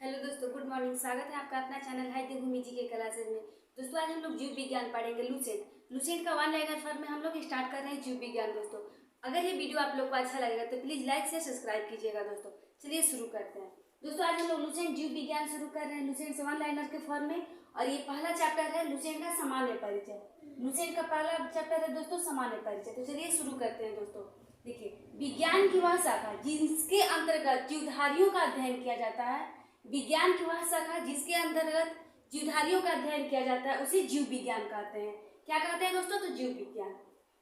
Hello दोस्तों, good morning. स्वागत है आपका अपना चैनल है देवभूमि जी के क्लासेज में। दोस्तों आज हम लोग जीव विज्ञान पढ़ेंगे। लुसेंट का वन लाइनर फॉर्म में हम लोग स्टार्ट कर रहे हैं जीव विज्ञान। दोस्तों अगर ये वीडियो आप लोग को अच्छा लगेगा तो प्लीज लाइक से सब्सक्राइब कीजिएगा। दोस्तों चलिए शुरू करते हैं। दोस्तों आज हम लोग लुसेंट जीव विज्ञान शुरू कर रहे हैं लुसेंट वन लाइनर के फॉर्म में, और ये पहला चैप्टर है लुसेंट का सामान्य परिचय। लुसेंट का पहला चैप्टर है दोस्तों सामान्य परिचय। तो चलिए शुरू करते हैं। दोस्तों देखिए, विज्ञान की वह शाखा जिसके अंतर्गत जीवधारियों का अध्ययन किया जाता है, विज्ञान की वह शाखा जिसके अंतर्गत जीवधारियों का अध्ययन किया जाता है उसे जीव विज्ञान कहते हैं। क्या कहते हैं दोस्तों? तो जीव विज्ञान।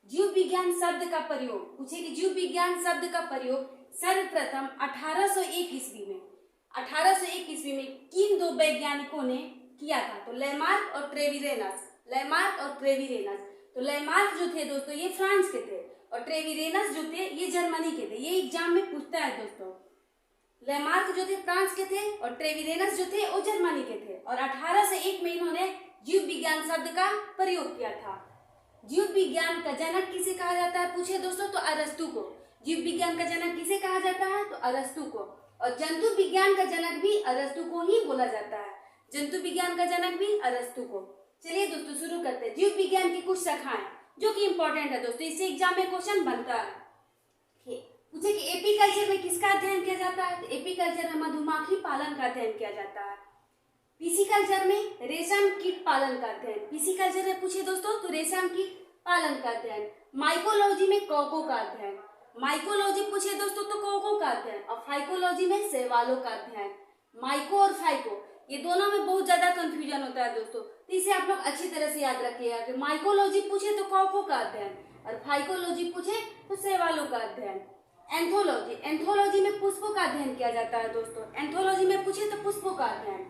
जीव विज्ञान शब्द का प्रयोग, पूछे कि जीव विज्ञान शब्द का प्रयोग सर्वप्रथम 1801 ईस्वी में किन दो वैज्ञानिकों ने किया था? तो लेमार्क और ट्रेविरेनस। तो लेमार्क जो थे दोस्तों ये फ्रांस के थे, और ट्रेविरेनस जो थे ये जर्मनी के थे। ये एग्जाम में पूछता है दोस्तों। लेमार्क जो थे फ्रांस के थे और ट्रेविरेनस जो थे वो जर्मनी के थे, और 1801 में इन्होंने जीव विज्ञान शब्द का प्रयोग किया था। जीव विज्ञान का जनक किसे कहा जाता है पूछे दोस्तों? तो अरस्तु को। जीव विज्ञान का जनक किसे कहा जाता है? तो अरस्तु को। और जंतु विज्ञान का जनक भी अरस्तु को ही बोला जाता है। जंतु विज्ञान का जनक भी अरस्तु को। चलिए दोस्तों शुरू करते हैं। जीव विज्ञान की कुछ शाखाएं जो कि इंपॉर्टेंट है दोस्तों, इससे एग्जाम में क्वेश्चन बनता है। पूछे कि एपीकल्चर में किसका अध्ययन किया जाता है? तो एपीकल्चर में मधुमक्खी पालन का अध्ययन किया जाता है। पिसिकल्चर में रेशम कीट पालन का अध्ययन। पिसिकल्चर में पूछे दोस्तों तो रेशम कीट पालन का अध्ययन। माइकोलॉजी में कौकों का अध्ययन। माइकोलॉजी पूछे दोस्तों तो कौकों का अध्ययन, और फाइकोलॉजी में शैवालों का अध्ययन। माइको और फाइको ये दोनों में बहुत ज्यादा कंफ्यूजन होता है दोस्तों, तो इसे आप लोग अच्छी तरह से याद रखिएगा कि माइकोलॉजी पूछे तो कौकों का अध्ययन, और फाइकोलॉजी पूछे तो शैवालों का अध्ययन। एंथोलॉजी में पुष्पों का अध्ययन किया जाता है दोस्तों। एंथोलॉजी में पूछे तो पुष्पों का अध्ययन।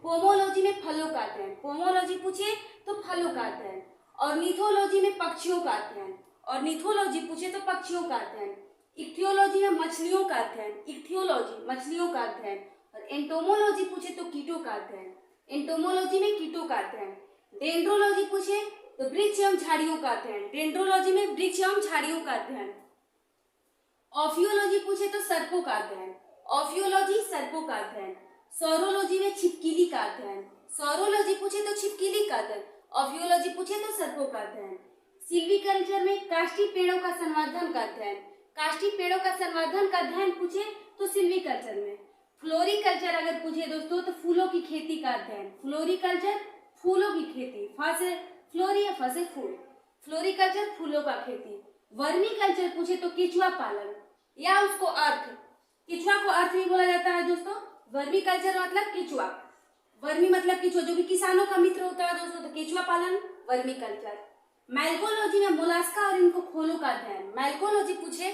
पोमोलॉजी में फलों का अध्ययन। पोमोलॉजी पूछे तो फलों का अध्ययन। ऑर्निथोलॉजी में पक्षियों का अध्ययन। ऑर्निथोलॉजी पूछे तो पक्षियों का अध्ययन। इक्थियोलॉजी में मछलियों का अध्ययन। इक्थियोलॉजी मछलियों का अध्ययन। और एंटोमोलॉजी पूछे तो कीटों का अध्ययन। एंटोमोलॉजी में कीटों का अध्ययन। डेंड्रोलॉजी पूछे तो वृक्ष एवं झाड़ियों का अध्ययन। डेंड्रोलॉजी में वृक्ष एवं झाड़ियों का अध्ययन। ऑफियोलॉजी पूछे तो सर्पों का अध्ययन। ऑफियोलॉजी सर्पों का अध्ययन। सौरोलॉजी में छिपकली का अध्ययन। सौरोलॉजी पूछे तो छिपकली का अध्ययन। ऑफियोलॉजी पूछे तो सर्पों का अध्ययन। सिल्वीकल्चर में काष्ठी पेड़ों का संवर्धन का अध्ययन। काष्ठी पेड़ों का संवर्धन का अध्ययन पूछे तो सिल्वीकल्चर में। फ्लोरिकल्चर अगर पूछे दोस्तों तो फूलों की खेती का अध्ययन। फ्लोरिकल्चर फूलों की खेती, फसे फ्लोरी या फसे फूल। फ्लोरिकल्चर फूलों का खेती। वर्मीकल्चर पूछे तो केचुआ पालन या उसको अर्थ, केचुआ को अर्थ भी बोला जाता है दोस्तों। वर्मीकल्चर मतलब केचुआ, वर्मी मतलब केचुआ जो कि किसानों का मित्र होता है दोस्तों, तो केचुआ पालन वर्मीकल्चर। मैल्कोलॉजी में मोलास्का और इनको खोलों का अध्ययन। मैल्कोलॉजी पूछे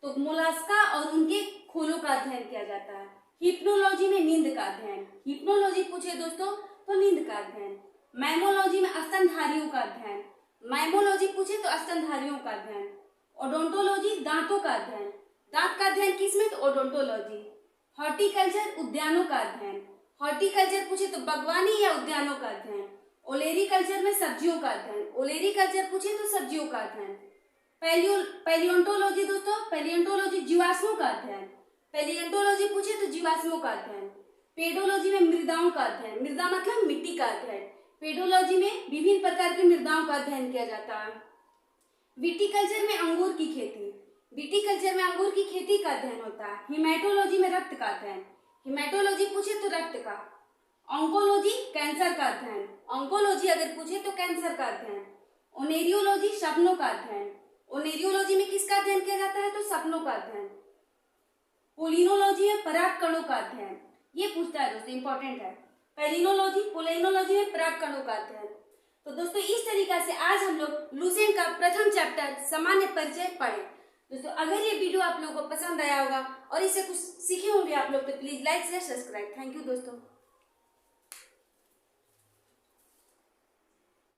तो मोलास्का और उनके खोलों का अध्ययन किया जाता है। हिप्नोलॉजी में नींद का अध्ययन। हिप्नोलॉजी पूछे दोस्तों तो नींद का अध्ययन। मैमोलॉजी में स्तनधारियों का अध्ययन। मैमोलॉजी पूछे तो स्तनधारियों का अध्ययन। ओडोंटोलॉजी दांतों का अध्ययन। दांत का अध्ययन किसमें? तो ओडोंटोलॉजी। हॉर्टिकल्चर उद्यानों का अध्ययन। हॉर्टिकल्चर पूछे तो बागवानी या उद्यानों का अध्ययन। ओलेरीकल्चर में सब्जियों का अध्ययन। ओलेरीकल्चर पूछे तो सब्जियों का अध्ययन। पैलियोंटोलॉजी दोस्तों, पैलियोंटोलॉजी जीवाश्मों का अध्ययन। पैलियोंटोलॉजी पूछे तो जीवाश्मों का अध्ययन। पेडोलॉजी में मृदाओं का अध्ययन। मृदा मतलब मिट्टी का अध्ययन। पेडोलॉजी में विभिन्न प्रकार की मृदाओं का अध्ययन किया जाता है। विटिकल्चर में अंगूर की खेती। विटिकल्चर में अंगूर की खेती का अध्ययन होता है। हिमेटोलॉजी में रक्त का अध्ययन। हिमेटोलॉजी पूछे तो रक्त का। ऑन्कोलॉजी कैंसर का अध्ययन। ऑन्कोलॉजी अगर पूछे तो कैंसर का अध्ययन। ओनेरियोलॉजी सपनों का अध्ययन। ओनेरियोलॉजी में किसका अध्ययन किया जाता है? तो सपनों का अध्ययन। पोलिनोलॉजी में पराग कणों का अध्ययन। ये पूछता है दोस्तों, इंपॉर्टेंट है। पोलिनोलॉजी में पराग कणों का अध्ययन। तो दोस्तों इस तरीका से आज हम लोग लुसेंट का प्रथम चैप्टर सामान्य परिचय पढ़े। दोस्तों अगर ये वीडियो आप लोगों को पसंद आया होगा और इससे कुछ सीखे होंगे आप लोग तो please like share subscribe. Thank you दोस्तों।